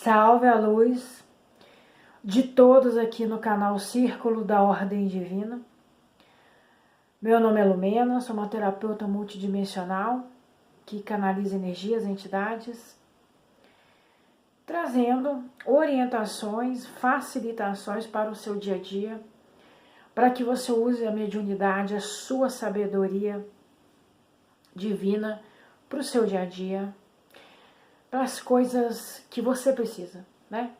Salve a luz de todos aqui no canal Círculo da Ordem Divina. Meu nome é Lumena, sou uma terapeuta multidimensional que canaliza energias, entidades, trazendo orientações, facilitações para o seu dia a dia, para que você use a mediunidade, a sua sabedoria divina para o seu dia a dia, para as coisas que você precisa, né?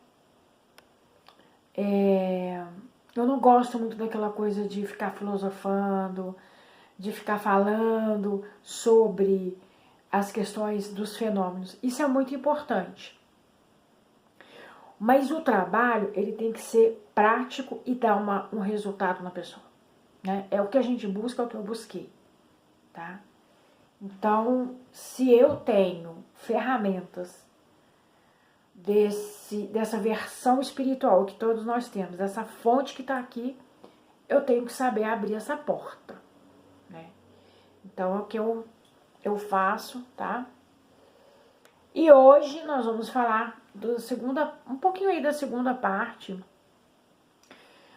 Eu não gosto muito daquela coisa de ficar filosofando, de ficar falando sobre as questões dos fenômenos. Isso é muito importante. Mas o trabalho, ele tem que ser prático e dar um resultado na pessoa, né? É o que a gente busca, é o que eu busquei, tá? Então, se eu tenho ferramentas dessa versão espiritual que todos nós temos, dessa fonte que está aqui, eu tenho que saber abrir essa porta, né? Então, é o que eu faço, tá? E hoje nós vamos falar um pouquinho aí da segunda parte,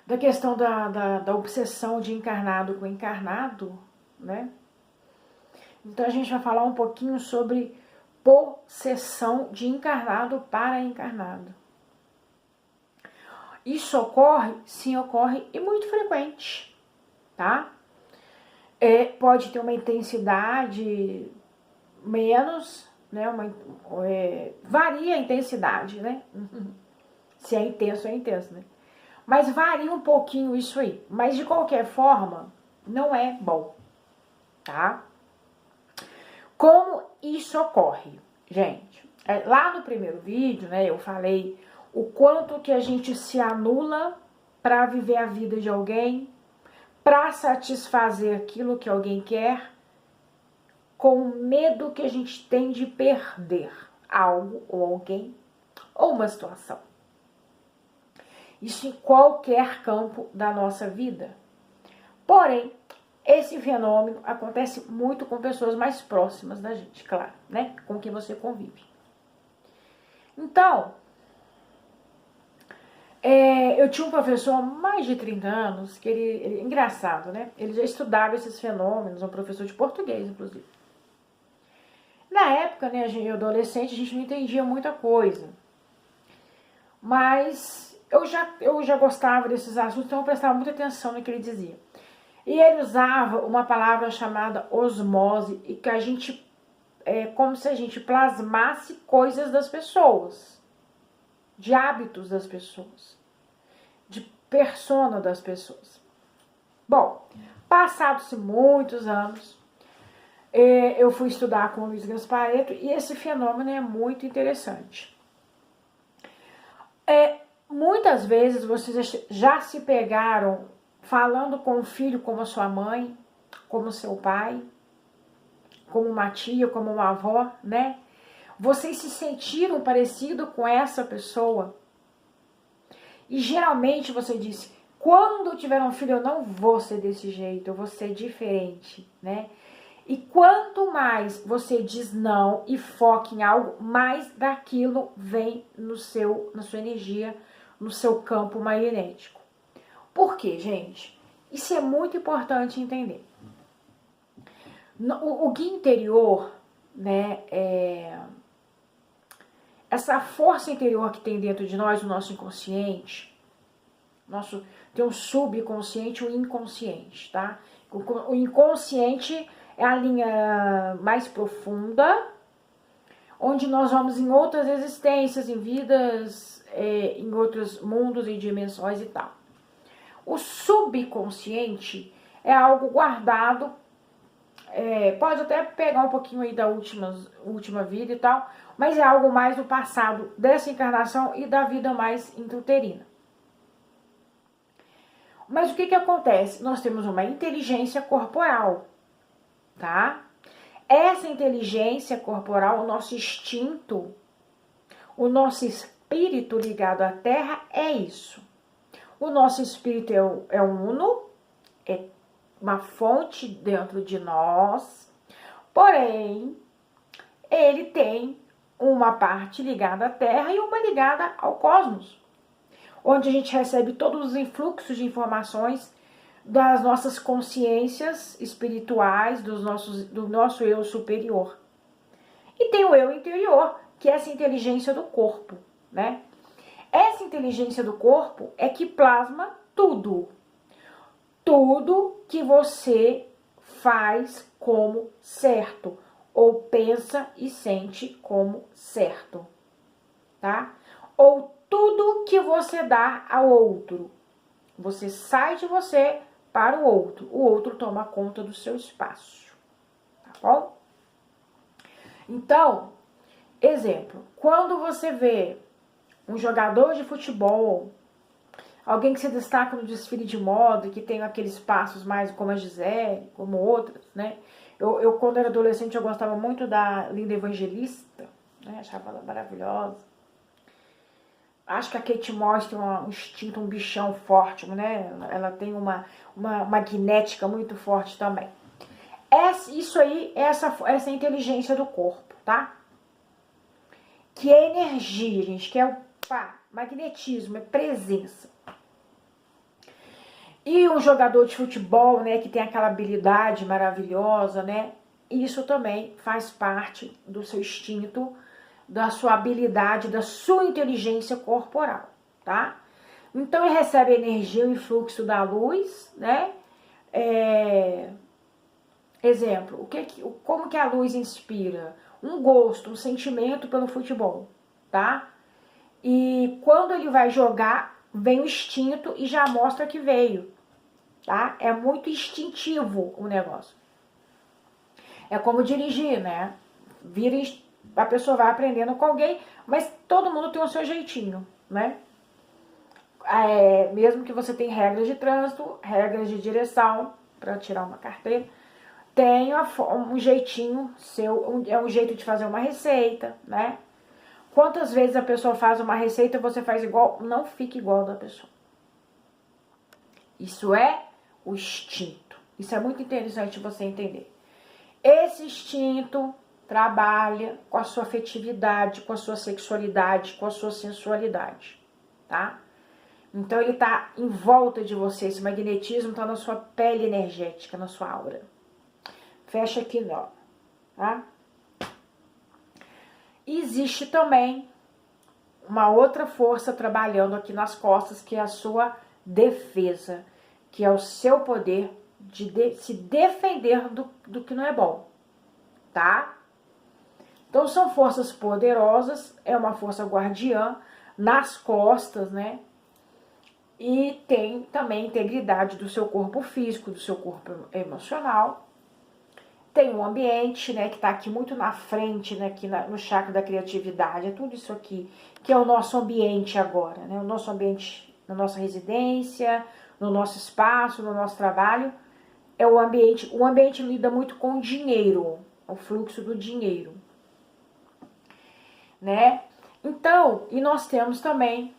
da questão da obsessão de encarnado com encarnado, né? Então, a gente vai falar um pouquinho sobre possessão de encarnado para encarnado. Isso ocorre? Sim, ocorre e muito frequente, tá? Pode ter uma intensidade menos, né? Varia a intensidade, né? Se é intenso, né? Mas varia um pouquinho isso aí. Mas de qualquer forma, não é bom, tá? Como isso ocorre? Gente, lá no primeiro vídeo, né, eu falei o quanto que a gente se anula para viver a vida de alguém, para satisfazer aquilo que alguém quer, com o medo que a gente tem de perder algo ou alguém ou uma situação. Isso em qualquer campo da nossa vida. Porém, esse fenômeno acontece muito com pessoas mais próximas da gente, claro, né? Com quem você convive. Então, eu tinha um professor há mais de 30 anos, que ele engraçado, né? Ele já estudava esses fenômenos, um professor de português, inclusive. Na época, né, eu adolescente, a gente não entendia muita coisa. Mas eu já gostava desses assuntos, então eu prestava muita atenção no que ele dizia. E ele usava uma palavra chamada osmose, e que a gente, como se a gente plasmasse coisas das pessoas, de hábitos das pessoas, de persona das pessoas. Bom, passados-se muitos anos, eu fui estudar com o Luiz Gasparetto, e esse fenômeno é muito interessante. Muitas vezes vocês já se pegaram falando com o filho como a sua mãe, como seu pai, como uma tia, como uma avó, né? Vocês se sentiram parecido com essa pessoa? E geralmente você disse, quando tiver um filho eu não vou ser desse jeito, eu vou ser diferente, né? E quanto mais você diz não e foca em algo, mais daquilo vem na sua energia, no seu campo magnético. Por quê, gente? Isso é muito importante entender. O guia interior, né, essa força interior que tem dentro de nós, o nosso inconsciente, tem o subconsciente e o inconsciente, tá? O inconsciente é a linha mais profunda, onde nós vamos em outras existências, em vidas, em outros mundos e dimensões e tal. O subconsciente é algo guardado, pode até pegar um pouquinho aí da última vida e tal, mas é algo mais do passado, dessa encarnação e da vida mais intrauterina. Mas o que acontece? Nós temos uma inteligência corporal, tá? Essa inteligência corporal, o nosso instinto, o nosso espírito ligado à Terra é isso. O nosso espírito é uno, é uma fonte dentro de nós, porém, ele tem uma parte ligada à Terra e uma ligada ao cosmos, onde a gente recebe todos os influxos de informações das nossas consciências espirituais, do nosso eu superior. E tem o eu interior, que é essa inteligência do corpo, né? Essa inteligência do corpo é que plasma tudo. Tudo que você faz como certo, ou pensa e sente como certo, tá? Ou tudo que você dá ao outro. Você sai de você para o outro toma conta do seu espaço, tá bom? Então, exemplo, quando você vê um jogador de futebol, alguém que se destaca no desfile de moda, que tem aqueles passos mais como a Gisele, como outras, né? Eu quando era adolescente, eu gostava muito da Linda Evangelista, né? Achava ela maravilhosa. Acho que a Kate Moss tem um instinto, um bichão forte, né? Ela tem uma magnética muito forte também. Isso aí, essa inteligência do corpo, tá? Que é energia, gente, que é o magnetismo, é presença. E um jogador de futebol, né, que tem aquela habilidade maravilhosa, né? Isso também faz parte do seu instinto, da sua habilidade, da sua inteligência corporal, tá? Então ele recebe a energia, o influxo da luz, né? Exemplo, como que a luz inspira? Um gosto, um sentimento pelo futebol, tá? E quando ele vai jogar, vem o instinto e já mostra que veio, tá? É muito instintivo o negócio. É como dirigir, né? A pessoa vai aprendendo com alguém, mas todo mundo tem o seu jeitinho, né? Mesmo que você tenha regras de trânsito, regras de direção para tirar uma carteira, tem um jeitinho seu, é um jeito de fazer uma receita, né? Quantas vezes a pessoa faz uma receita e você faz igual, não fica igual da pessoa. Isso é o instinto. Isso é muito interessante você entender. Esse instinto trabalha com a sua afetividade, com a sua sexualidade, com a sua sensualidade, tá? Então ele tá em volta de você, esse magnetismo tá na sua pele energética, na sua aura. Fecha aqui, não, tá? Existe também uma outra força trabalhando aqui nas costas, que é a sua defesa, que é o seu poder de se defender do que não é bom, tá? Então são forças poderosas, é uma força guardiã nas costas, né? E tem também a integridade do seu corpo físico, do seu corpo emocional. Tem um ambiente, né, que tá aqui muito na frente, né, aqui no chakra da criatividade, é tudo isso aqui, que é o nosso ambiente agora, né, o nosso ambiente na nossa residência, no nosso espaço, no nosso trabalho, é o ambiente lida muito com o dinheiro, o fluxo do dinheiro, né, então, e nós temos também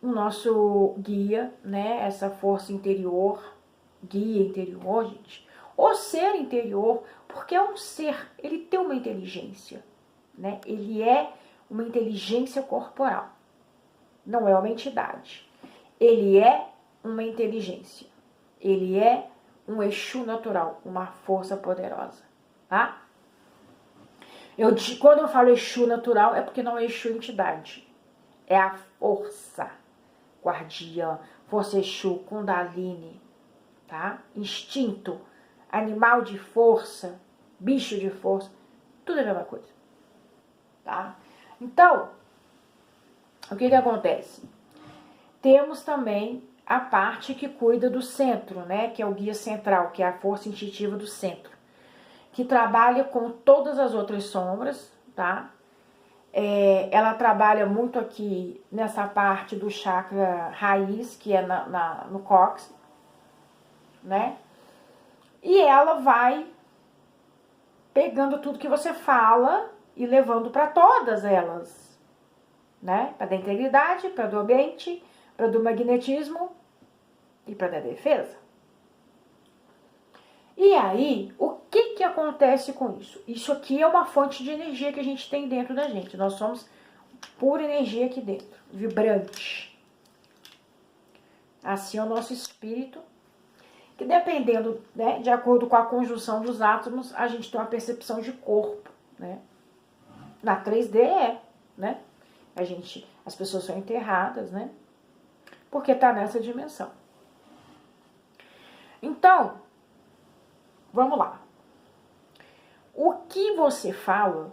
o nosso guia, né, essa força interior, guia interior, gente, o ser interior, porque é um ser, ele tem uma inteligência, né? Ele é uma inteligência corporal, não é uma entidade. Ele é uma inteligência, ele é um Exu natural, uma força poderosa, tá? Quando eu falo Exu natural, é porque não é Exu entidade, é a força guardiã, força Exu, Kundalini, tá? Instinto, animal de força, bicho de força, tudo é a mesma coisa, tá? Então, o que acontece? Temos também a parte que cuida do centro, né? Que é o guia central, que é a força instintiva do centro, que trabalha com todas as outras sombras, tá? Ela trabalha muito aqui nessa parte do chakra raiz, que é no cóccix, né? E ela vai pegando tudo que você fala e levando para todas elas, né? Para da integridade, para do ambiente, para do magnetismo e para da defesa. E aí, o que que acontece com isso? Isso aqui é uma fonte de energia que a gente tem dentro da gente. Nós somos pura energia aqui dentro, vibrante. Assim é o nosso espírito, que dependendo, né, de acordo com a conjunção dos átomos, a gente tem uma percepção de corpo, né? Na 3D né? As pessoas são enterradas, né? Porque tá nessa dimensão. Então, vamos lá. O que você fala,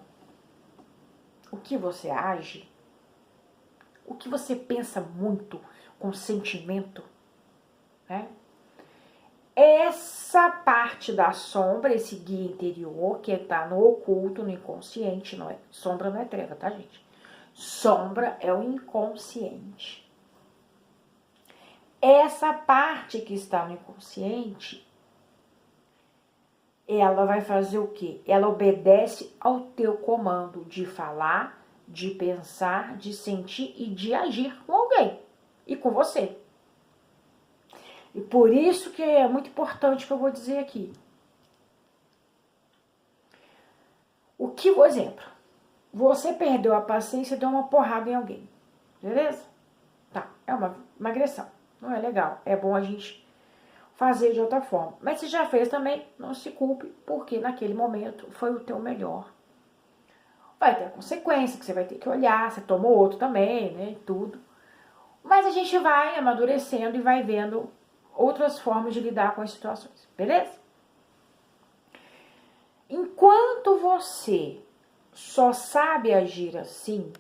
o que você age, o que você pensa muito com sentimento, né? Essa parte da sombra, esse guia interior, que está no oculto, no inconsciente, não é? Sombra não é treva, tá, gente? Sombra é o inconsciente. Essa parte que está no inconsciente, ela vai fazer o quê? Ela obedece ao teu comando de falar, de pensar, de sentir e de agir com alguém e com você. E por isso que é muito importante o que eu vou dizer aqui. Por exemplo, você perdeu a paciência e deu uma porrada em alguém, beleza? Tá, é uma agressão, não é legal, é bom a gente fazer de outra forma. Mas se já fez também, não se culpe, porque naquele momento foi o teu melhor. Vai ter consequência, que você vai ter que olhar, você tomou outro também, né, e tudo. Mas a gente vai amadurecendo e vai vendo outras formas de lidar com as situações, beleza? Enquanto você só sabe agir assim,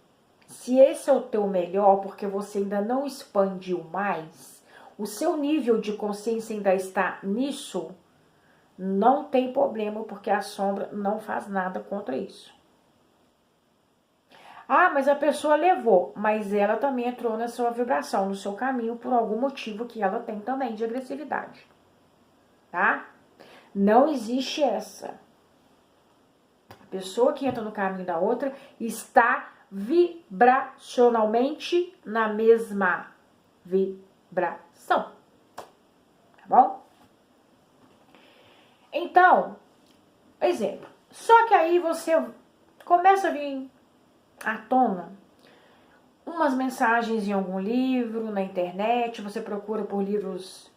se esse é o teu melhor, porque você ainda não expandiu mais, o seu nível de consciência ainda está nisso, não tem problema, porque a sombra não faz nada contra isso. Ah, mas a pessoa levou, mas ela também entrou na sua vibração, no seu caminho, por algum motivo que ela tem também de agressividade. Tá? Não existe essa. A pessoa que entra no caminho da outra está vibracionalmente na mesma vibração. Tá bom? Então, exemplo. Só que aí você começa a vir à tona umas mensagens em algum livro, na internet, você procura por livros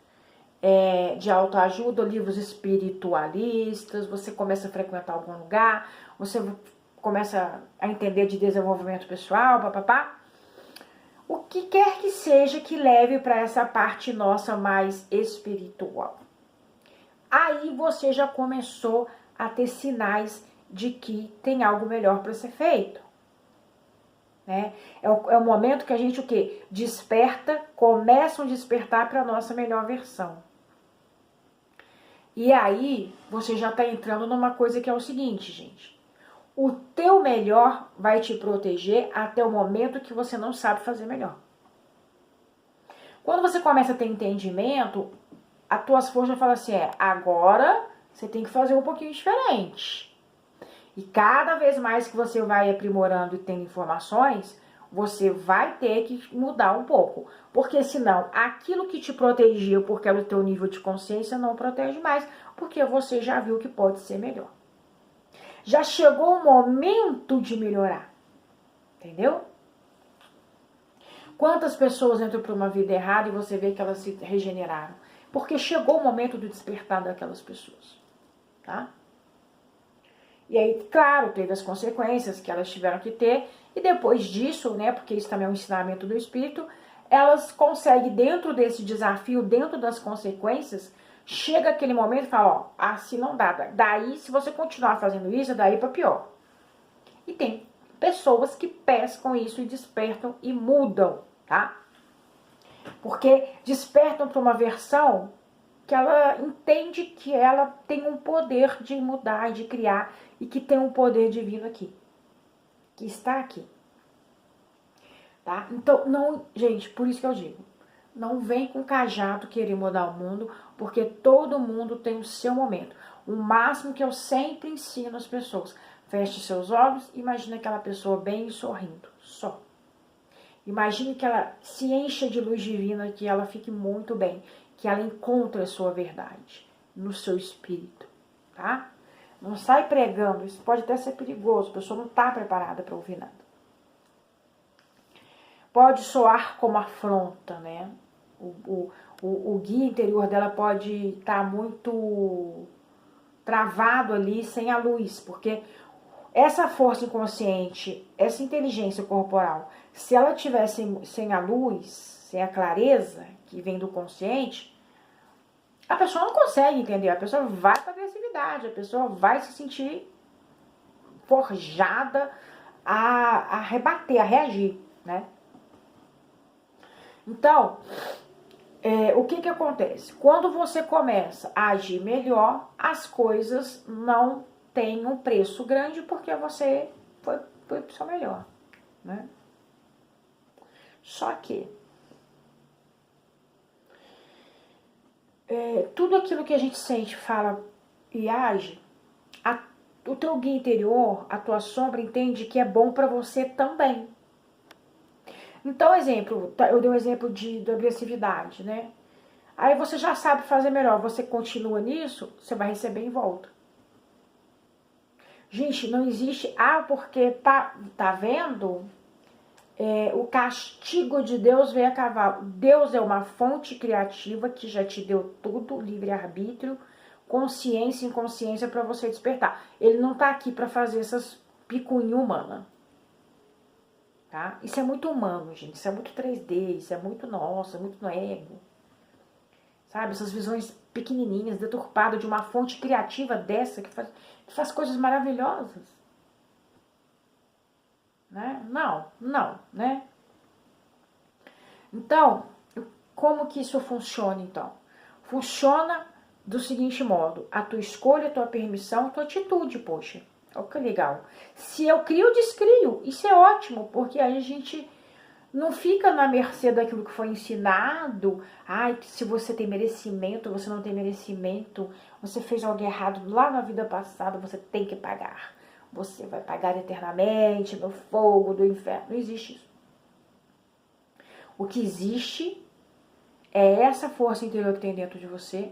de autoajuda, livros espiritualistas, você começa a frequentar algum lugar, você começa a entender de desenvolvimento pessoal, papapá. O que quer que seja que leve para essa parte nossa mais espiritual. Aí você já começou a ter sinais de que tem algo melhor para ser feito. Né? É o momento que a gente o quê? Desperta, começa a despertar para a nossa melhor versão. E aí você já está entrando numa coisa que é o seguinte, gente. O teu melhor vai te proteger até o momento que você não sabe fazer melhor. Quando você começa a ter entendimento, as tuas forças falam assim, agora você tem que fazer um pouquinho diferente. E cada vez mais que você vai aprimorando e tendo informações, você vai ter que mudar um pouco. Porque senão, aquilo que te protegia porque era o teu nível de consciência não protege mais, porque você já viu que pode ser melhor. Já chegou o momento de melhorar. Entendeu? Quantas pessoas entram por uma vida errada e você vê que elas se regeneraram? Porque chegou o momento do despertar daquelas pessoas. Tá? E aí, claro, teve as consequências que elas tiveram que ter. E depois disso, né, porque isso também é um ensinamento do espírito, elas conseguem, dentro desse desafio, dentro das consequências, chega aquele momento e fala, ó, assim não dá. Daí, se você continuar fazendo isso, daí para pior. E tem pessoas que pescam isso e despertam e mudam, tá? Porque despertam para uma versão que ela entende que ela tem um poder de mudar, de criar, e que tem um poder divino aqui, que está aqui. Tá? Então, não, gente, por isso que eu digo, não vem com cajado querer mudar o mundo, porque todo mundo tem o seu momento. O máximo que eu sempre ensino às pessoas, feche seus olhos, imagine aquela pessoa bem sorrindo, só. Imagine que ela se encha de luz divina, que ela fique muito bem, que ela encontre a sua verdade no seu espírito, tá? Não sai pregando, isso pode até ser perigoso, a pessoa não está preparada para ouvir nada. Pode soar como afronta, né? O guia interior dela pode estar muito travado ali, sem a luz, porque essa força inconsciente, essa inteligência corporal, se ela tivesse sem a luz, sem a clareza que vem do consciente, a pessoa não consegue entender, a pessoa vai para a agressividade, a pessoa vai se sentir forjada a rebater, a reagir, né? Então, o que acontece? Quando você começa a agir melhor, as coisas não têm um preço grande porque você foi pro seu melhor, né? Só que tudo aquilo que a gente sente, fala e age, o teu guia interior, a tua sombra, entende que é bom para você também. Então, exemplo, eu dei um exemplo de agressividade, né? Aí você já sabe fazer melhor, você continua nisso, você vai receber em volta. Gente, não existe, porque tá vendo? O castigo de Deus veio a cavalo. Deus é uma fonte criativa que já te deu tudo, livre-arbítrio, consciência e inconsciência para você despertar. Ele não tá aqui para fazer essas picuinhas humanas. Tá? Isso é muito humano, gente. Isso é muito 3D, isso é muito nosso, é muito no ego. Sabe? Essas visões pequenininhas, deturpadas de uma fonte criativa dessa que faz coisas maravilhosas. Né? Não, né? Então, como que isso funciona, então? Funciona do seguinte modo: a tua escolha, a tua permissão, a tua atitude, poxa. Olha que legal. Se eu crio, descrio. Isso é ótimo, porque aí a gente não fica na mercê daquilo que foi ensinado. Ai, se você tem merecimento, você não tem merecimento. Você fez algo errado lá na vida passada, você tem que pagar. Você vai pagar eternamente no fogo do inferno. Não existe isso. O que existe é essa força interior que tem dentro de você,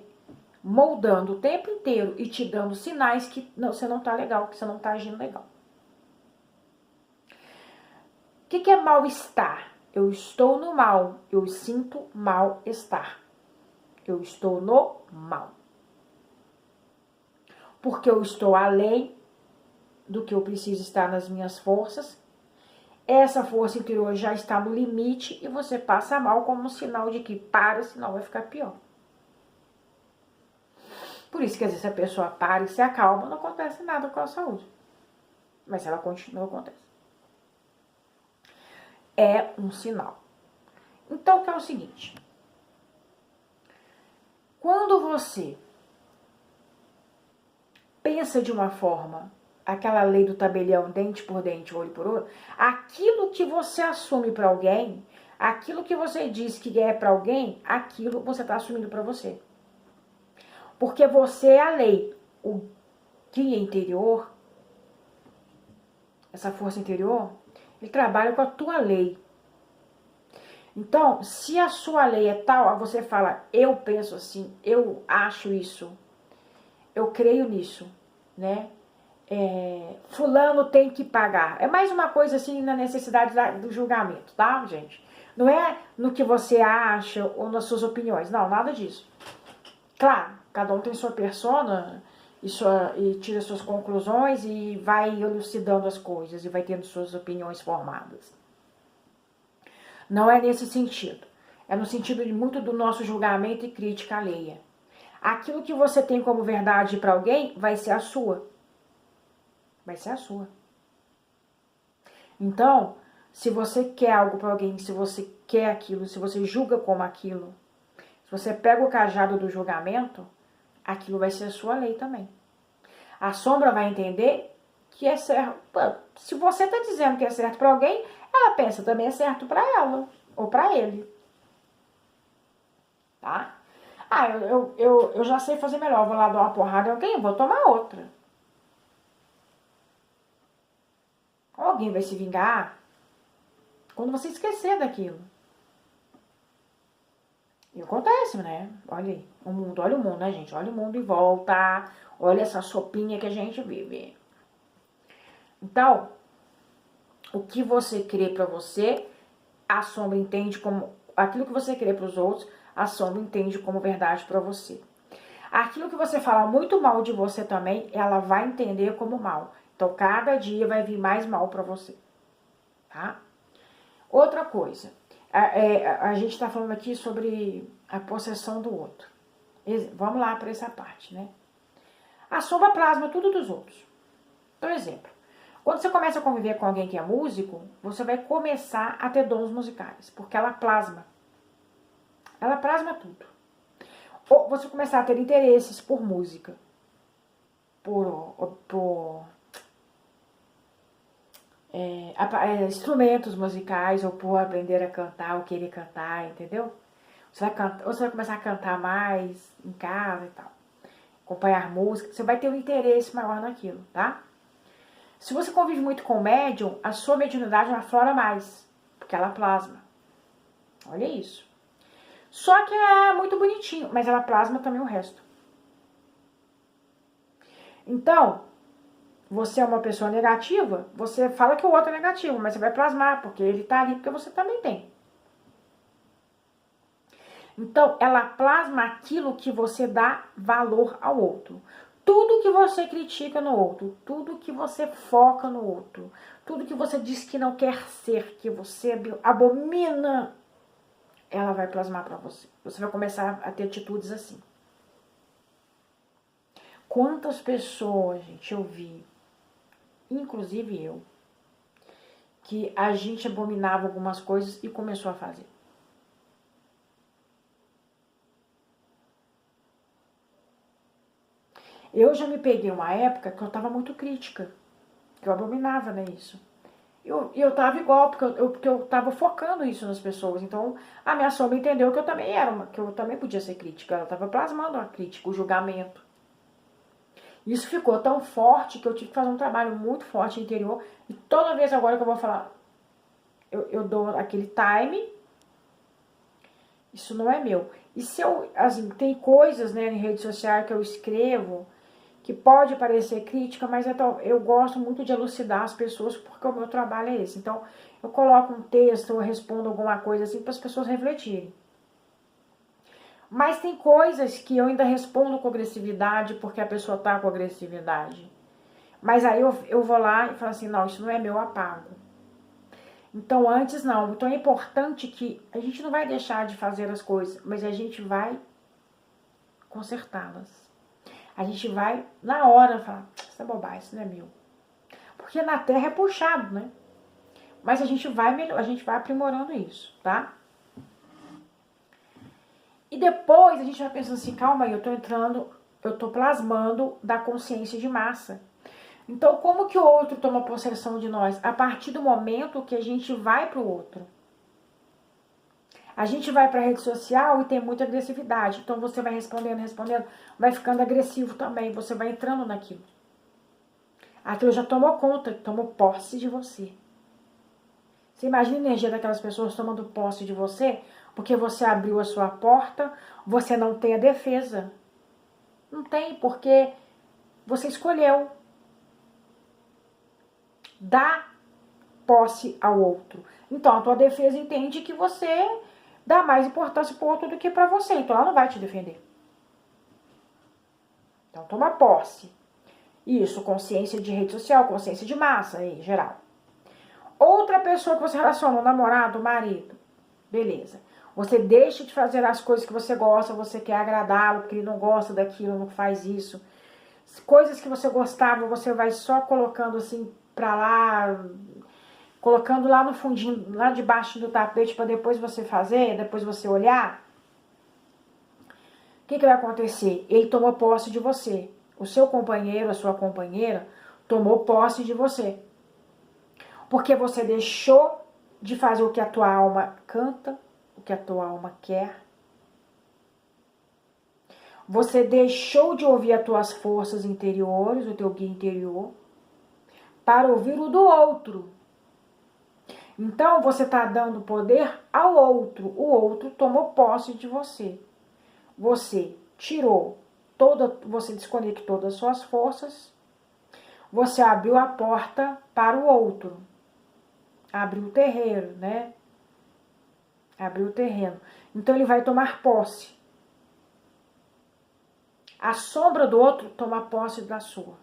moldando o tempo inteiro e te dando sinais que você não tá legal, que você não tá agindo legal. O que é mal-estar? Eu estou no mal, eu sinto mal-estar. Eu estou no mal. Porque eu estou além do que eu preciso estar nas minhas forças. Essa força interior já está no limite e você passa mal como um sinal de que para, senão vai ficar pior. Por isso que às vezes a pessoa para e se acalma, não acontece nada com a saúde. Mas se ela continua, acontece. É um sinal. Então, que é o seguinte. Quando você pensa de uma forma, aquela lei do tabelião, dente por dente, olho por olho, aquilo que você assume para alguém, aquilo que você diz que é para alguém, aquilo você está assumindo para você. Porque você é a lei. O guia interior, essa força interior, ele trabalha com a tua lei. Então, se a sua lei é tal, você fala, eu penso assim, eu acho isso, eu creio nisso, né? Fulano tem que pagar. É mais uma coisa assim na necessidade do julgamento, tá, gente? Não é no que você acha ou nas suas opiniões, não, nada disso. Claro, cada um tem sua persona e tira suas conclusões e vai elucidando as coisas e vai tendo suas opiniões formadas. Não é nesse sentido. É no sentido de muito do nosso julgamento e crítica alheia. Aquilo que você tem como verdade para alguém vai ser a sua. Vai ser a sua. Então, se você quer algo para alguém, se você quer aquilo, se você julga como aquilo, se você pega o cajado do julgamento, aquilo vai ser a sua lei também. A sombra vai entender que é certo. Se você está dizendo que é certo para alguém, ela pensa também é certo para ela ou para ele. Tá? Eu já sei fazer melhor. Vou lá dar uma porrada em alguém, vou tomar outra. Alguém vai se vingar quando você esquecer daquilo. E acontece, né? Olha aí, olha o mundo, né, gente? Olha o mundo em volta, olha essa sopinha que a gente vive. Então, o que você crê pra você, a sombra entende como... Aquilo que você crê pros outros, a sombra entende como verdade pra você. Aquilo que você fala muito mal de você também, ela vai entender como mal. Então, cada dia vai vir mais mal pra você, tá? Outra coisa, a gente tá falando aqui sobre a possessão do outro. Vamos lá pra essa parte, né? A sombra plasma tudo dos outros. Por exemplo, quando você começa a conviver com alguém que é músico, você vai começar a ter dons musicais, porque ela plasma. Ela plasma tudo. Ou você começar a ter interesses por música, por instrumentos musicais, ou por aprender a cantar, ou querer cantar, entendeu? Ou você vai começar a cantar mais em casa e tal. Acompanhar música, você vai ter um interesse maior naquilo, tá? Se você convive muito com o médium, a sua mediunidade aflora mais, porque ela plasma. Olha isso. Só que é muito bonitinho, mas ela plasma também o resto. Então, você é uma pessoa negativa, você fala que o outro é negativo, mas você vai plasmar, porque ele tá ali, porque você também tem. Então, ela plasma aquilo que você dá valor ao outro. Tudo que você critica no outro, tudo que você foca no outro, tudo que você diz que não quer ser, que você abomina, ela vai plasmar pra você. Você vai começar a ter atitudes assim. Quantas pessoas, gente, eu vi, inclusive eu, que a gente abominava algumas coisas e começou a fazer. Eu já me peguei uma época que eu tava muito crítica, que eu abominava, né, isso. Eu tava igual, porque eu tava focando isso nas pessoas. Então, a minha sombra entendeu que eu também que eu também podia ser crítica. Ela tava plasmando a crítica, o julgamento. Isso ficou tão forte que eu tive que fazer um trabalho muito forte interior. E toda vez agora que eu vou falar, eu dou aquele time, isso não é meu. E se eu, assim, tem coisas, né, em rede social que eu escrevo, que pode parecer crítica, mas eu gosto muito de elucidar as pessoas, porque o meu trabalho é esse. Então, eu coloco um texto, eu respondo alguma coisa assim, para as pessoas refletirem. Mas tem coisas que eu ainda respondo com agressividade, porque a pessoa tá com agressividade. Mas aí eu vou lá e falo assim, não, isso não é meu, eu apago. Então, antes não. Então, é importante que a gente não vai deixar de fazer as coisas, mas a gente vai consertá-las. A gente vai, na hora, falar, isso é bobagem, isso não é meu. Porque na Terra é puxado, né? Mas a gente vai aprimorando isso, tá? E depois a gente vai pensando assim, calma aí, eu tô plasmando da consciência de massa. Então, como que o outro toma possessão de nós? A partir do momento que a gente vai pro outro. A gente vai pra rede social e tem muita agressividade. Então, você vai respondendo, vai ficando agressivo também. Você vai entrando naquilo. Aquilo já tomou conta, tomou posse de você. Você imagina a energia daquelas pessoas tomando posse de você, porque você abriu a sua porta, você não tem a defesa. Não tem, porque você escolheu dar posse ao outro. Então, a tua defesa entende que você dá mais importância pro outro do que pra você. Então, ela não vai te defender. Então, toma posse. Isso, consciência de rede social, consciência de massa, aí, geral. Outra pessoa que você relaciona, o namorado, o marido, beleza. Você deixa de fazer as coisas que você gosta, você quer agradá-lo, porque ele não gosta daquilo, não faz isso. Coisas que você gostava, você vai só colocando assim pra lá, colocando lá no fundinho, lá debaixo do tapete para depois você fazer, depois você olhar. O que vai acontecer? Ele tomou posse de você. O seu companheiro, a sua companheira, tomou posse de você. Porque você deixou de fazer o que a tua alma canta, o que a tua alma quer. Você deixou de ouvir as tuas forças interiores, o teu guia interior, para ouvir o do outro. Então, você está dando poder ao outro. O outro tomou posse de você. Você tirou você desconectou das suas forças. Você abriu a porta para o outro. Abriu o terreiro, né? Abriu o terreno. Então, ele vai tomar posse. A sombra do outro toma posse da sua.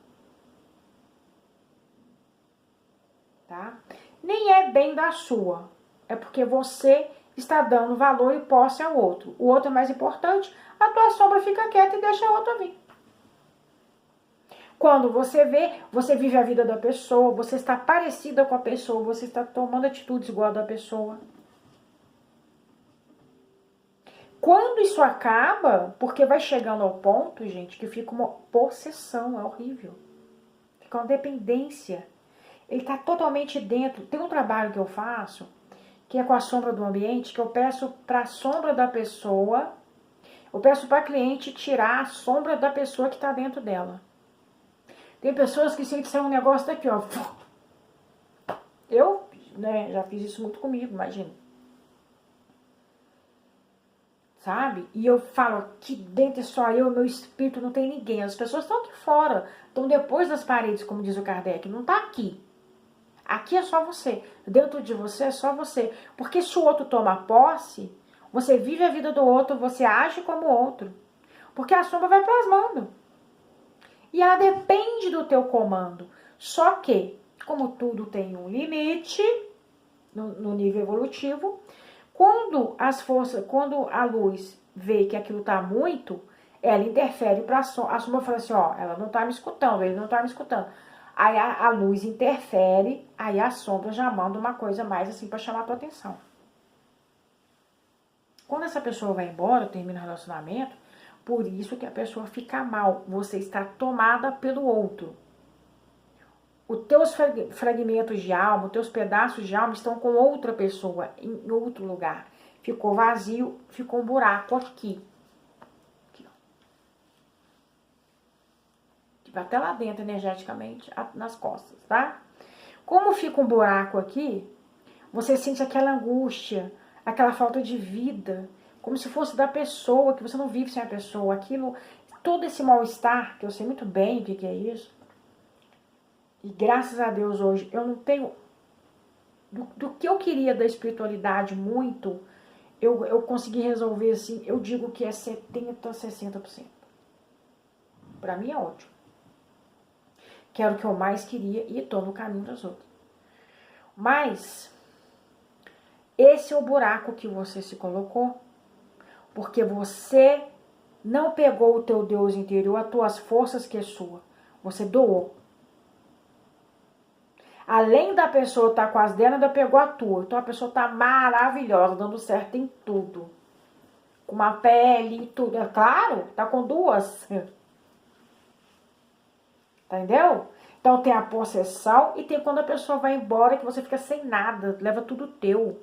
Tá? Nem é bem da sua. É porque você está dando valor e posse ao outro. O outro é mais importante, a tua sombra fica quieta e deixa o outro vir. Quando você vê, você vive a vida da pessoa, você está parecida com a pessoa, você está tomando atitudes igual a da pessoa. Quando isso acaba, porque vai chegando ao ponto, gente, que fica uma possessão, é horrível. Fica uma dependência. Ele está totalmente dentro. Tem um trabalho que eu faço, que é com a sombra do ambiente, que eu peço para a sombra da pessoa, eu peço para a cliente tirar a sombra da pessoa que está dentro dela. Tem pessoas que sentem um negócio daqui, ó. Eu, né, já fiz isso muito comigo, imagina. Sabe? E eu falo, aqui dentro é só eu, meu espírito, não tem ninguém. As pessoas estão aqui fora, estão depois das paredes, como diz o Kardec, não está aqui. Aqui é só você. Dentro de você é só você. Porque se o outro toma posse, você vive a vida do outro, você age como o outro. Porque a sombra vai plasmando. E ela depende do teu comando. Só que, como tudo tem um limite, no nível evolutivo, quando quando a luz vê que aquilo está muito, ela interfere para a sombra. A sombra fala assim, ó, ela não está me escutando, ele não está me escutando. Aí a luz interfere, aí a sombra já manda uma coisa mais assim para chamar a tua atenção. Quando essa pessoa vai embora, termina o relacionamento, por isso que a pessoa fica mal. Você está tomada pelo outro. Os teus fragmentos de alma, os teus pedaços de alma estão com outra pessoa, em outro lugar. Ficou vazio, ficou um buraco aqui. Aqui, ó. Tipo, até lá dentro, energeticamente, nas costas, tá? Como fica um buraco aqui, você sente aquela angústia, aquela falta de vida, como se fosse da pessoa, que você não vive sem a pessoa. Aquilo, todo esse mal-estar, que eu sei muito bem o que é isso, e graças a Deus hoje eu não tenho, do que eu queria da espiritualidade muito, eu consegui resolver assim, eu digo que é 70%, 60%. Pra mim é ótimo. Que era o que eu mais queria e tô no caminho das outras. Mas esse é o buraco que você se colocou, porque você não pegou o teu Deus interior, as tuas forças que é sua. Você doou. Além da pessoa estar com as dela, ainda pegou a tua. Então a pessoa está maravilhosa, dando certo em tudo. Com uma pele e tudo. É claro, tá com duas. Entendeu? Então tem a possessão e tem quando a pessoa vai embora que você fica sem nada, leva tudo teu.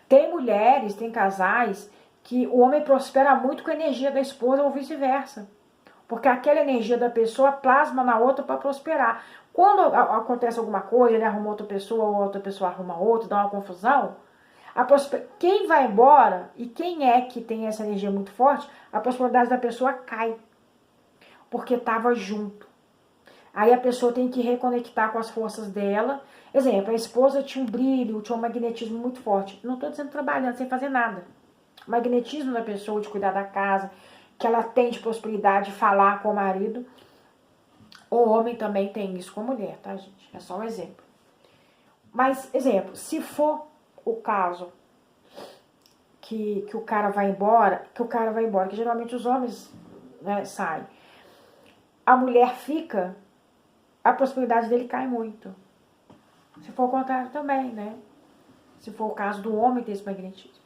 Tem mulheres, tem casais que o homem prospera muito com a energia da esposa ou vice-versa. Porque aquela energia da pessoa plasma na outra para prosperar. Quando acontece alguma coisa, ele arruma outra pessoa, ou outra pessoa arruma outra, dá uma confusão, quem vai embora e quem é que tem essa energia muito forte, a prosperidade da pessoa cai. Porque estava junto. Aí a pessoa tem que reconectar com as forças dela. Exemplo, a esposa tinha um brilho, tinha um magnetismo muito forte. Não estou dizendo trabalhando, sem fazer nada. O magnetismo da pessoa de cuidar da casa, que ela tem de prosperidade de falar com o marido. O homem também tem isso com a mulher, tá, gente? É só um exemplo. Mas, exemplo, se for o caso que o cara vai embora, que geralmente os homens, né, saem. A mulher fica, a prosperidade dele cai muito. Se for o contrário também, né? Se for o caso do homem ter esse magnetismo.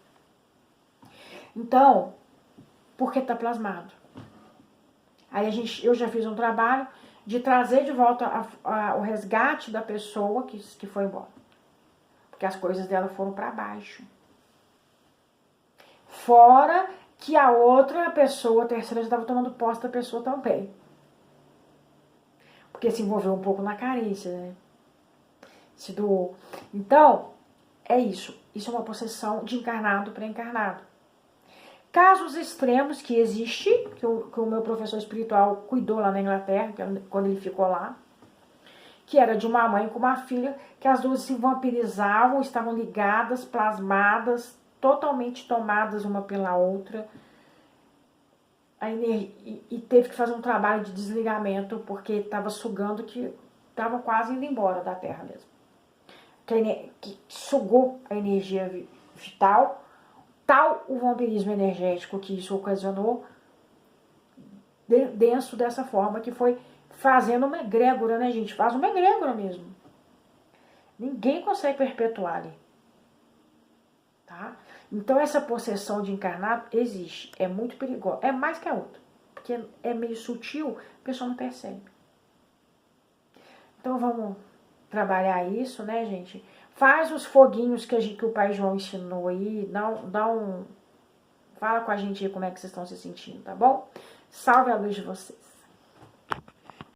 Então, porque tá plasmado. Aí eu já fiz um trabalho de trazer de volta o resgate da pessoa que foi embora. Porque as coisas dela foram para baixo. Fora que a outra pessoa, a terceira, já estava tomando posse da pessoa também. porque se envolveu um pouco na carícia, né? Se doou. Então, é isso. Isso é uma possessão de encarnado para encarnado. Casos extremos que existe, que o meu professor espiritual cuidou lá na Inglaterra, quando ele ficou lá, que era de uma mãe com uma filha, que as duas se vampirizavam, estavam ligadas, plasmadas, totalmente tomadas uma pela outra, e teve que fazer um trabalho de desligamento, porque estava sugando, que estava quase indo embora da Terra mesmo. Que sugou a energia vital, tal o vampirismo energético que isso ocasionou, denso dessa forma, que foi fazendo uma egrégora, né, gente? Faz uma egrégora mesmo. Ninguém consegue perpetuar ali. Tá? Então, essa possessão de encarnado existe. É muito perigosa. É mais que a outra. Porque é meio sutil, a pessoa não percebe. Então, vamos trabalhar isso, né, gente? Faz os foguinhos que o Pai João ensinou aí. Fala com a gente aí como é que vocês estão se sentindo, tá bom? Salve a luz de vocês.